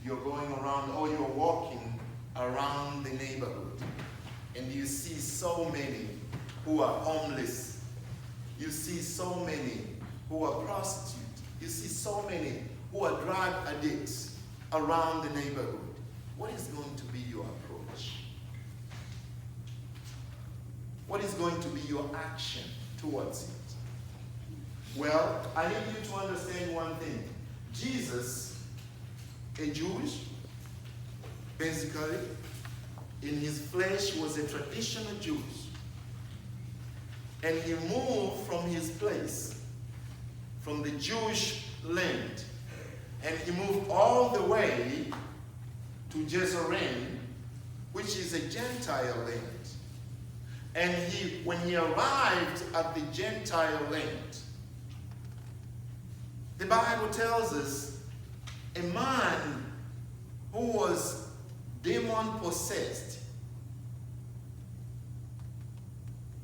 you're going around or you're walking around the neighborhood and you see so many who are homeless, you see so many who are prostitutes, you see so many who are drug addicts around the neighborhood, what is going to be your approach? What is going to be your action towards it? Well, I need you to understand one thing. Jesus, a Jewish, basically, in his flesh was a traditional Jew. And he moved from his place, from the Jewish land, and he moved all the way to Jerusalem, which is a Gentile land. And when he arrived at the Gentile land, the Bible tells us a man who was demon-possessed,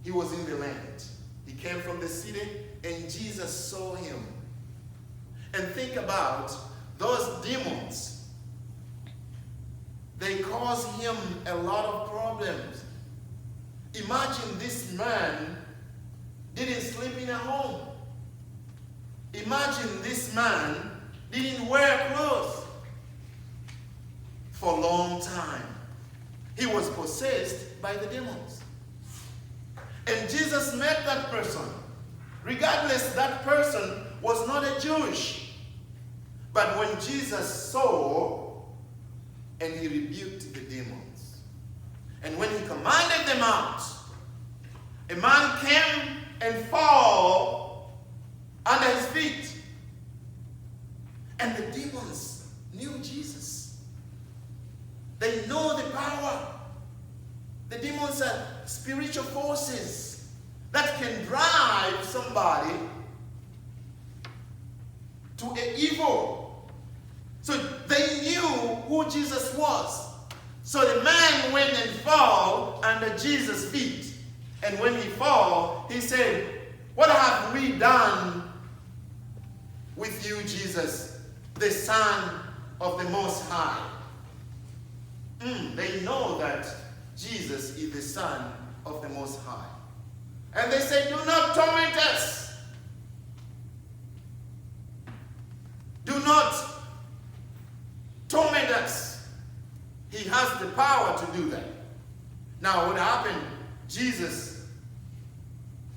he was in the land. He came from the city, and Jesus saw him. And think about those demons. They caused him a lot of problems. Imagine this man didn't sleep in a home. Imagine this man didn't wear clothes for a long time. He was possessed by the demons. And Jesus met that person. Regardless, that person was not a Jewish. But when Jesus saw, and he rebuked the demons. And when he commanded them out, a man came and fell under his feet. And the demons knew Jesus. They know the power. The demons are spiritual forces that can drive somebody to an evil. So they knew who Jesus was. So the man went and fell under Jesus' feet. And when he fell, he said, "What have we done with you, Jesus, the Son of the Most High?" They know that Jesus is the Son of the Most High. And they say, "Do not torment us. Do not torment us." He has the power to do that. Now, what happened? Jesus,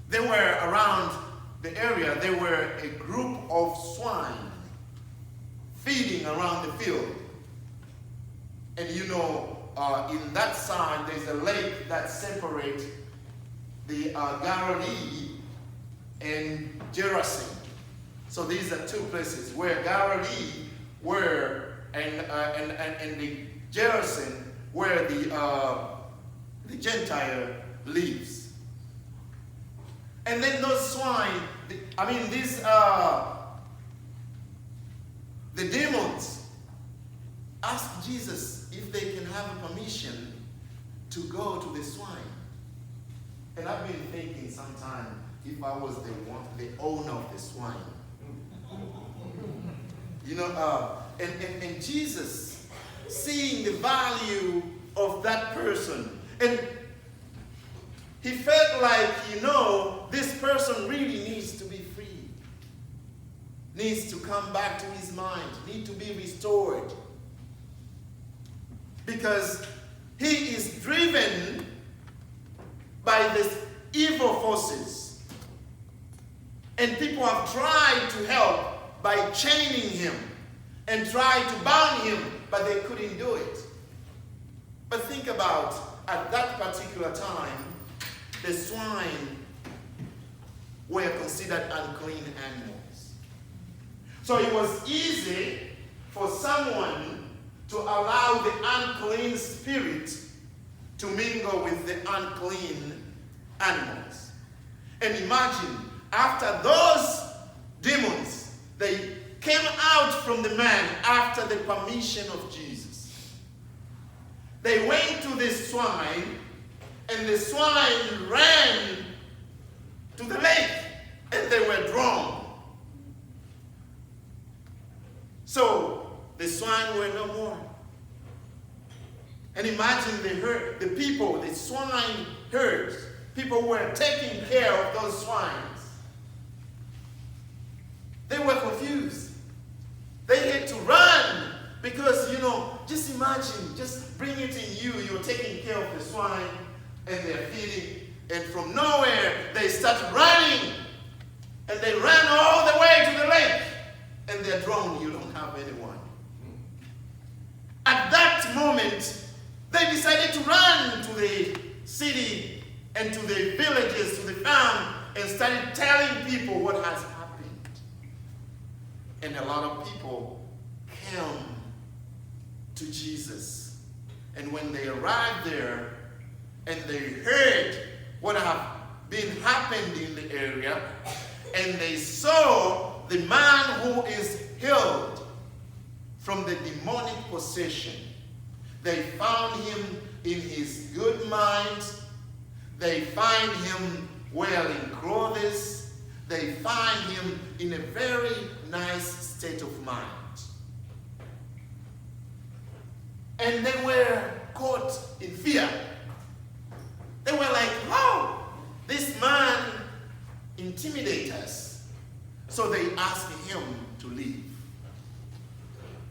they were around the area. They were a group of swine feeding around the field. And you know, in that side, there's a lake that separates the Galilee and Jerusalem. So these are two places where Galilee were and the Jerusalem where the Gentile lives. And then those swine, the demons asked Jesus if they can have a permission to go to the swine. And I've been thinking sometime, if I was the owner of the swine. You know, and Jesus, seeing the value of that person, and he felt like, you know, this person really needs to be free, needs to come back to his mind, needs to be restored. Because he is driven by these evil forces. And people have tried to help by chaining him and tried to bound him, but they couldn't do it. But think about, at that particular time, the swine were considered unclean animals. So it was easy for someone to allow the unclean spirit to mingle with the unclean animals. And imagine, after those demons, they came out from the man after the permission of Jesus. They went to the swine, and the swine ran to the lake, and they were drowned. So the swine were no more. And imagine the people, the swine herds, people who were taking care of those swines. They were confused. They had to run because, just imagine, just bring it in you. You're taking care of the swine and they're feeding. And from nowhere, they start running. And they ran all the way to the lake. And they're drowned. You don't have anyone. At that moment, they decided to run to the city and to the villages, to the farm, and started telling people what has happened. And a lot of people came to Jesus. And when they arrived there and they heard what had been happened in the area, and they saw the man who is healed from the demonic possession, they found him in his good mind. They find him wearing clothes. They find him in a very nice state of mind. And they were caught in fear. They were like, "Oh, this man intimidates us." So they asked him to leave.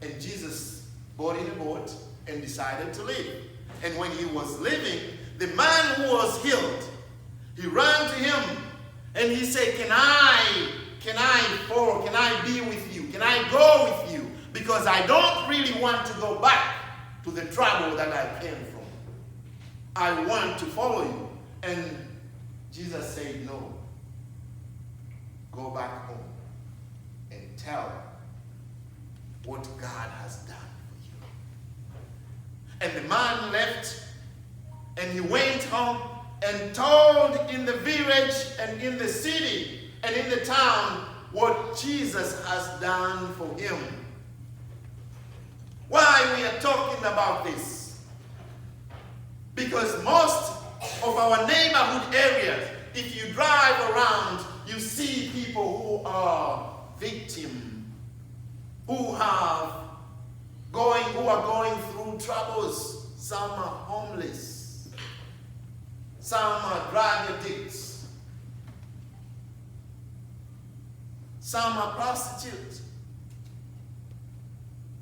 And Jesus bought in a boat and decided to leave. And when he was leaving, the man who was healed, he ran to him and he said, Can I be with you? Can I go with you? Because I don't really want to go back to the trouble that I came from. I want to follow you. And Jesus said, no. Go back home and tell what God has done for you. And the man left and he went home and told in the village and in the city and in the town what Jesus has done for him. Why we are talking about this? Because most of our neighborhood areas, if you drive around, you see people who are victims, who are going through troubles. Some are homeless. Some are drug addicts. Some are prostitutes.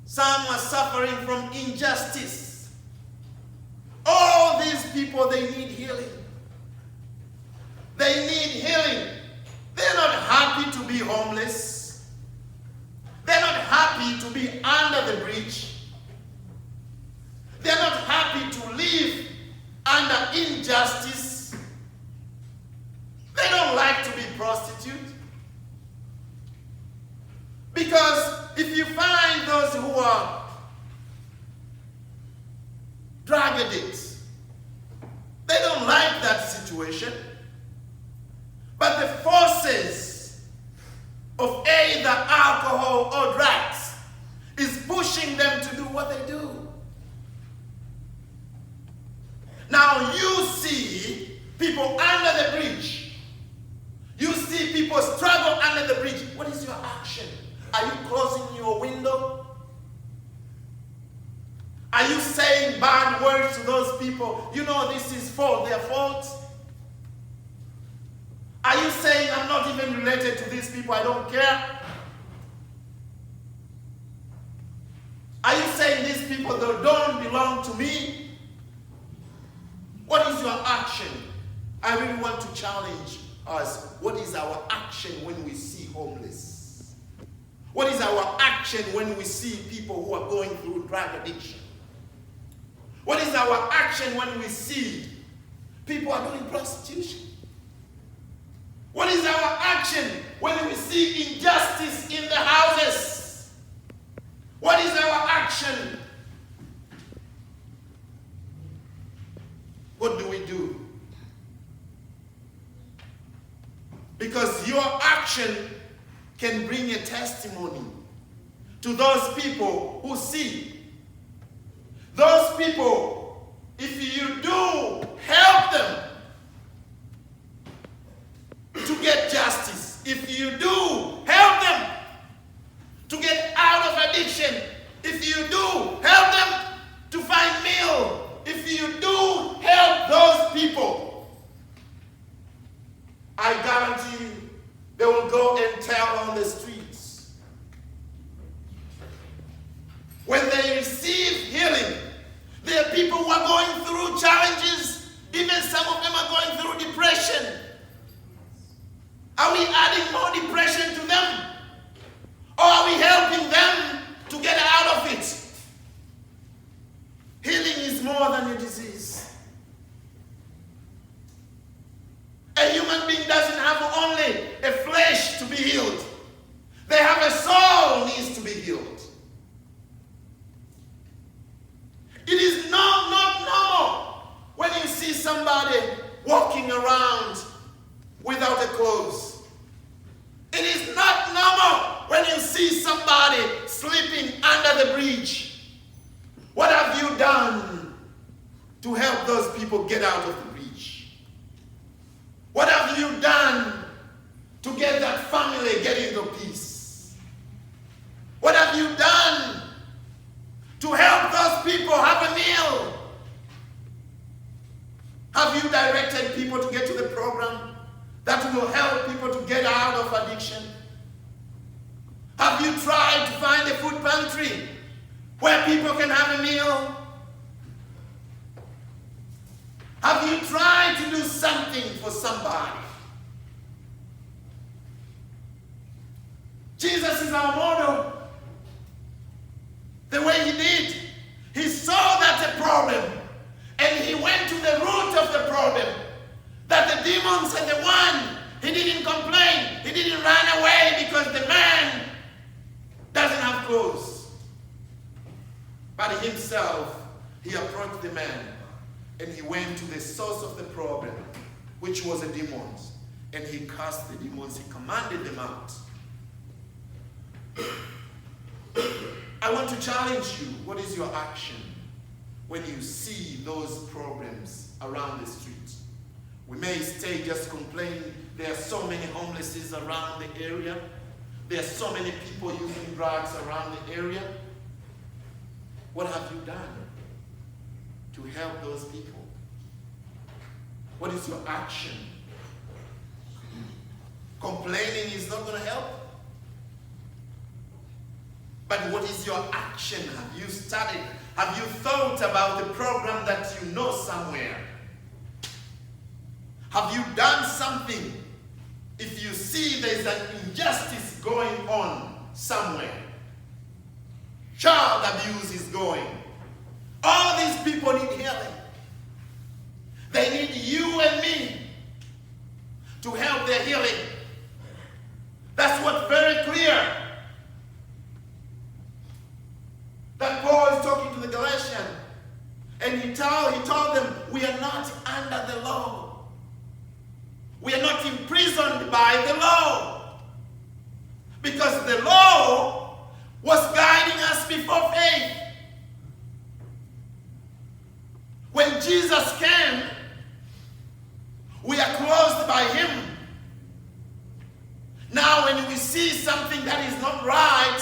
Some are suffering from injustice. All these people, they need healing. They need healing. They're not happy to be homeless. They're not happy to be under the bridge. They're not happy to live under injustice. They don't like to be prostitutes. Because if you find those who are drug addicts, they don't like that situation. But the forces of either alcohol or drugs is pushing them to do what they do. Now you see people under the bridge. You see people struggle under the bridge. What is your action? Are you closing your window? Are you saying bad words to those people? You know this is their fault. Are you saying I'm not even related to these people, I don't care? Are you saying these people they don't belong to me? What is your action? I really want to challenge us. What is our action when we see homeless? What is our action when we see people who are going through drug addiction? What is our action when we see people are doing prostitution? What is our action when we see injustice in the houses? What is our action? What do we do? Because your action can bring a testimony to those people who see. Those people, if you do help them to get justice, if you do help them to get out of addiction, if when they receive healing, there are people who are going through challenges. Even some of them are going through depression. Are we adding more depression to them? Or are we helping them to get out of it? Healing is more than a disease. A human being doesn't have only a flesh to be healed. They have a soul needs to be healed. It is not normal when you see somebody walking around without a clothes. It is not normal when you see somebody sleeping under the bridge. What have you done to help those people get out of the bridge? What have you done to get that family getting to peace? What have you done to help those people have a meal? Have you directed people to get to the program that will help people to get out of addiction? Have you tried to find a food pantry where people can have a meal? Have you tried to do something for somebody? Jesus is our model. The way he did, he saw that's a problem, and he went to the root of the problem. That the demons and the one, he didn't complain, he didn't run away because the man doesn't have clothes. But himself, he approached the man, and he went to the source of the problem, which was the demons. And he cast the demons, he commanded them out. I want to challenge you. What is your action when you see those problems around the street? We may stay just complaining. There are so many homelesses around the area. There are so many people using drugs around the area. What have you done to help those people? What is your action? Complaining is not going to help. But what is your action? Have you studied? Have you thought about the program that you know somewhere? Have you done something? If you see there's an injustice going on somewhere, child abuse is going, all these people need healing. They need you and me to help their healing. That's what's very clear. That Paul is talking to the Galatians, and he told them, we are not under the law. We are not imprisoned by the law. Because the law was guiding us before faith. When Jesus came, we are closed by him. Now when we see something that is not right,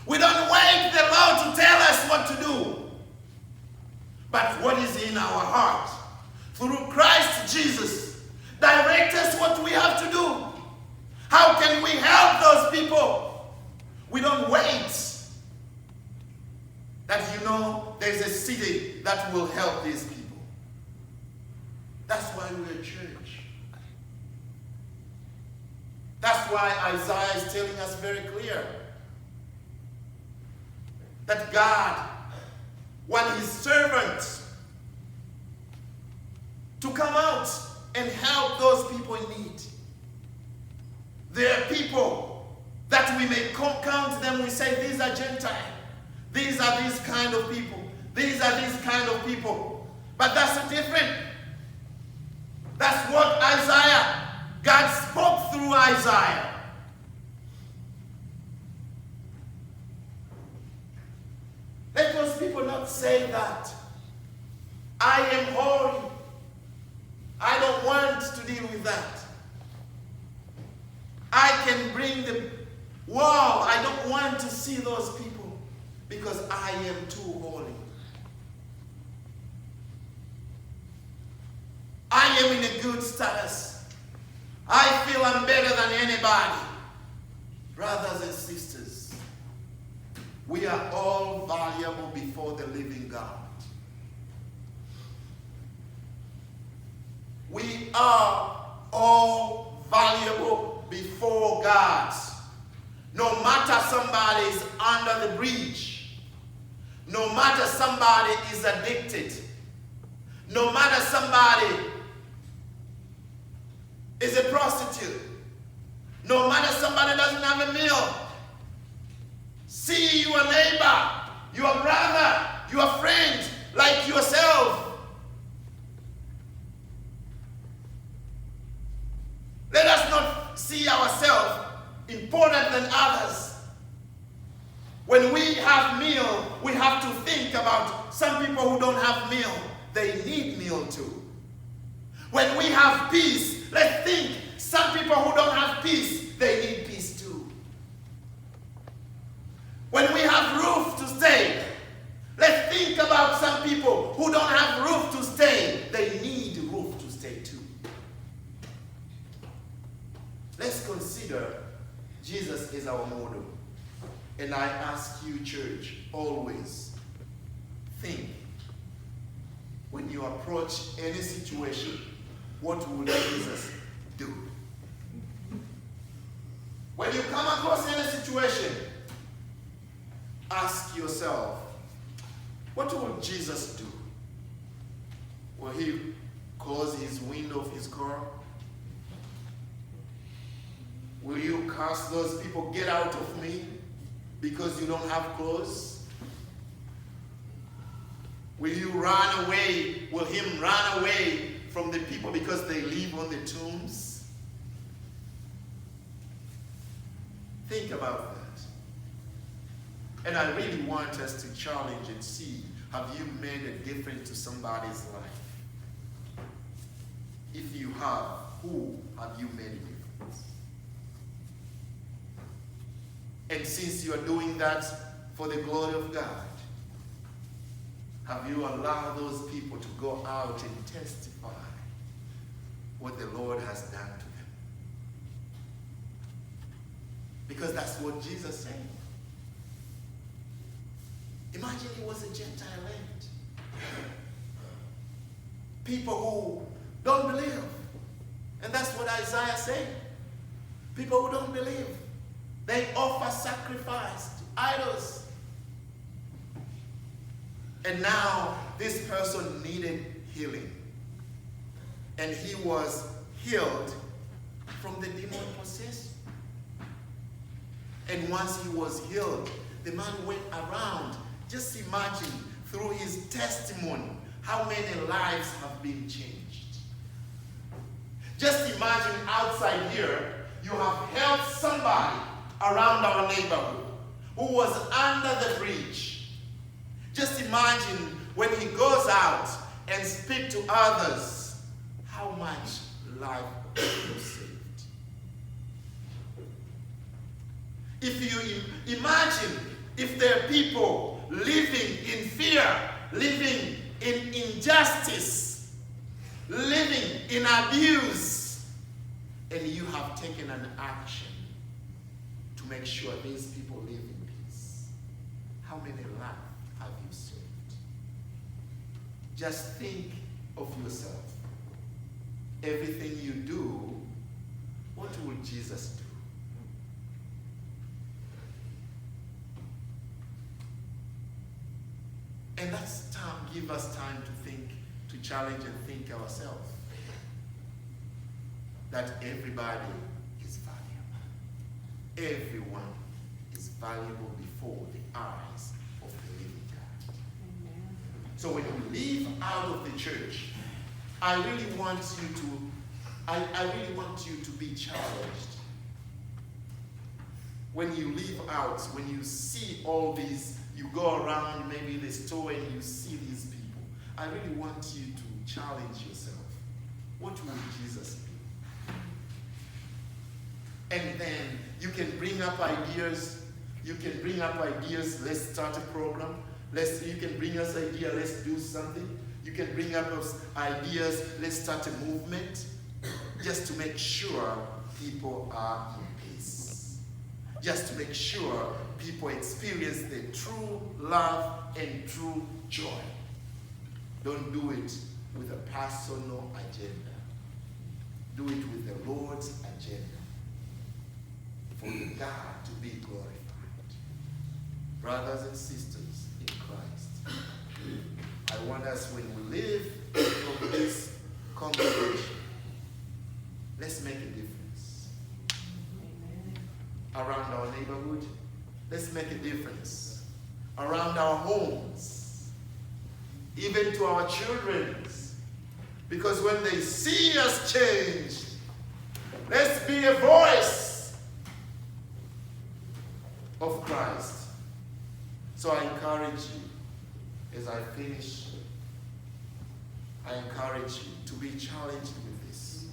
we don't wait the law to tell us what to do. But what is in our heart, through Christ Jesus, direct us what we have to do. How can we help those people? We don't wait. That there's a city that will help these people. That's why we're a church. That's why Isaiah is telling us very clear that God wants his servants to come out and help those people in need. There are people that we may count them, we say these are Gentiles, these are these kind of people, these are these kind of people. But that's different. That's what God spoke through Isaiah. Let those people not say that. I am holy. I don't want to deal with that. I can bring the wall. I don't want to see those people because I am too holy. I am in a good status. I feel I'm better than anybody. Brothers and sisters, We are all valuable before the living God. We are all valuable before God. No matter somebody is under the bridge, no matter somebody is addicted, no matter somebody is a prostitute, no matter somebody doesn't have a meal, see your neighbor, your brother, your friend like yourself. Let us not see ourselves important than others. When we have meal, we have to think about some people who don't have meal. They need meal too. When we have peace, let's think some people who don't have peace, they need peace too. When we have roof to stay, let's think about some people who don't have roof to stay. They need roof to stay too. Let's consider Jesus is our model. And I ask you, church, always think, when you approach any situation, what will Jesus do? When you come across any situation, ask yourself, what will Jesus do? Will he close his window of his car? Will you curse those people, get out of me, because you don't have clothes? Will you run away? Will him run away from the people because they live on the tombs? Think about that. And I really want us to challenge and see, have you made a difference to somebody's life? If you have, who have you made a difference? And since you are doing that for the glory of God, have you allowed those people to go out and testify what the Lord has done to them? Because that's what Jesus said. Imagine it was a Gentile land. People who don't believe. And that's what Isaiah said. People who don't believe. They offer sacrifice to idols. And now this person needed healing. And he was healed from the demon possession. And once he was healed, the man went around. Just imagine, through his testimony, how many lives have been changed. Just imagine outside here, you have helped somebody around our neighborhood who was under the bridge. Just imagine when he goes out and speaks to others, how much life was saved. If you imagine if there are people living in fear, living in injustice, living in abuse, and you have taken an action to make sure these people live in peace, how many lives have you saved? Just think of yourself. Everything you do, what will Jesus do? And that's time, give us time to think, to challenge and think ourselves. That everybody is valuable. Everyone is valuable before the eyes of the living God. Amen. So when you leave out of the church, I really want you to be challenged. When you leave out, when you see all these, you go around maybe the store and you see these people, I really want you to challenge yourself. What will Jesus do? And then you can bring up ideas. You can bring up ideas. Let's start a program. You can bring us ideas. Let's do something. You can bring up ideas. Let's start a movement just to make sure people are in peace. just to make sure people experience the true love and true joy. Don't do it with a personal agenda. Do it with the Lord's agenda for God to be glorified. Brothers and sisters in Christ, I want us, when we live from this congregation, let's make a difference. Around our neighborhood, let's make a difference. Around our homes, even to our children. Because when they see us change, let's be a voice of Christ. So I encourage you, as I finish, I encourage you to be challenged with this.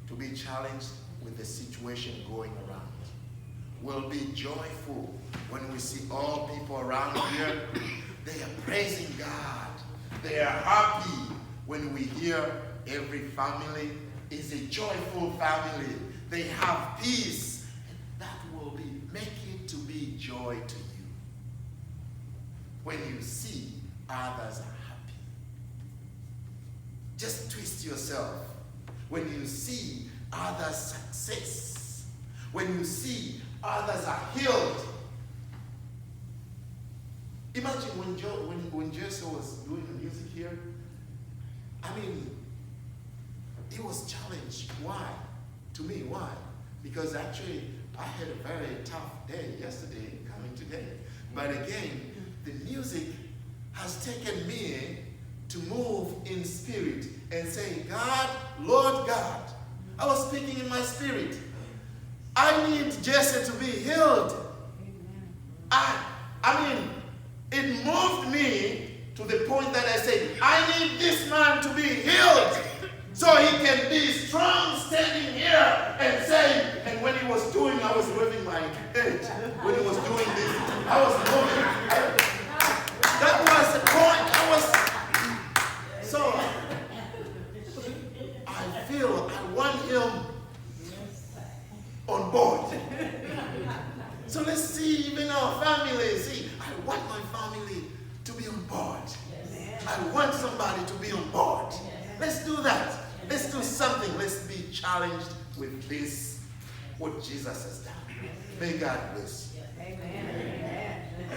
To be challenged with the situation going around. We'll be joyful when we see all people around here. They are praising God. They are happy when we hear every family is a joyful family. They have peace. And that will make it to be joy to you. When you see others are happy. Just twist yourself. When you see others' success. When you see others are healed. Imagine when Jesse was doing the music here. I mean, he was challenged. Why? To me, why? Because actually, I had a very tough day yesterday coming today. But again, the music has taken me to move in spirit and say, God, Lord God. I was speaking in my spirit. I need Jesse to be healed. I mean, it moved me to the point that I said, I need this man to be healed so he can be strong standing here and saying, and when he was doing, I was moving my head. When he was doing this, I was moving. That was the point. So I feel I want him on board. So let's see, even our family, see, I want my family to be on board. I want somebody to be on board. Let's do that. Let's do something. Let's be challenged with this, what Jesus has done. May God bless you.